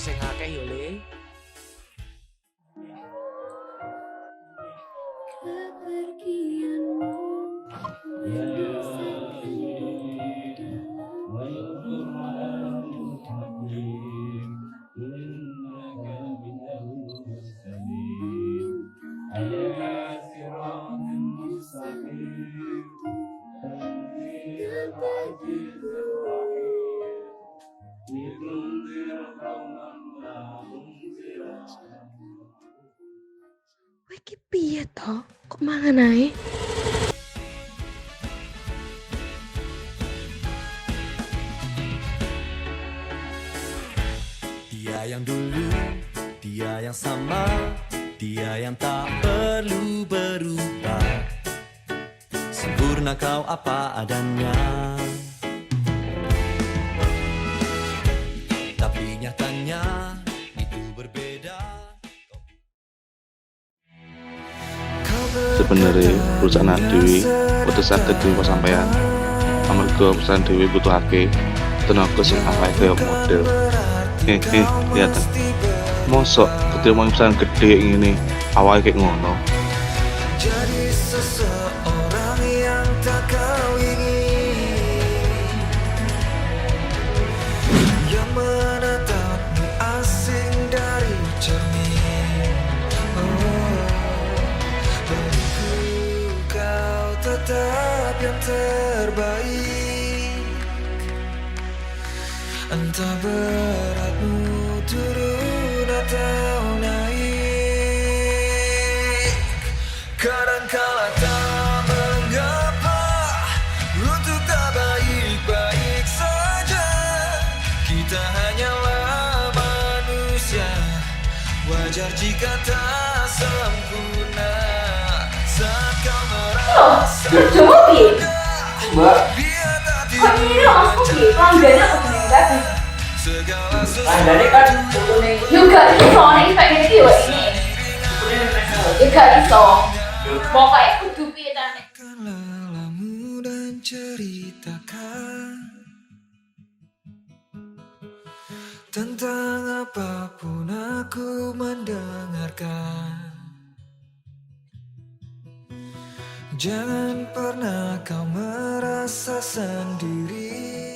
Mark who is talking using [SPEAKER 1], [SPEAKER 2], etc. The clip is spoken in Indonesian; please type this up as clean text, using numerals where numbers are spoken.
[SPEAKER 1] sing akeh yo Le.
[SPEAKER 2] Kowe iki piye to? Kok mangan ae?
[SPEAKER 3] Dia yang dulu, dia yang sama, dia yang tak perlu berubah. Sempurna kau apa adanya, tapi nyatanya itu berbeda.
[SPEAKER 4] Sebenarnya perusahaan Dewi butuh saged terima sampean amarga perusahaan Dewi butuhake tenaga sing awake kaya model lihat mosok keterima perusahaan gede ngene awake kayak ngono.
[SPEAKER 3] Jadi seseorang yang tak kau ingin, yang menatapmu asing dari cermin. Bagiku kau tetap yang terbaik. Entah beratmu turun atau naik, kadangkala tak mengapa untuk tak baik-baik saja. Kita hanyalah manusia, wajar jika tak sempurna. Saat kau merasa biar tak segala
[SPEAKER 5] Andane kan fotone
[SPEAKER 6] Yo gak iso nek kayak gini yo ini. Yo gak iso. Pokoknya kudu piye ta nek.
[SPEAKER 3] lelahmu dan ceritakan tentang apapun aku mendengarkan. Jangan pernah kau merasa sendiri.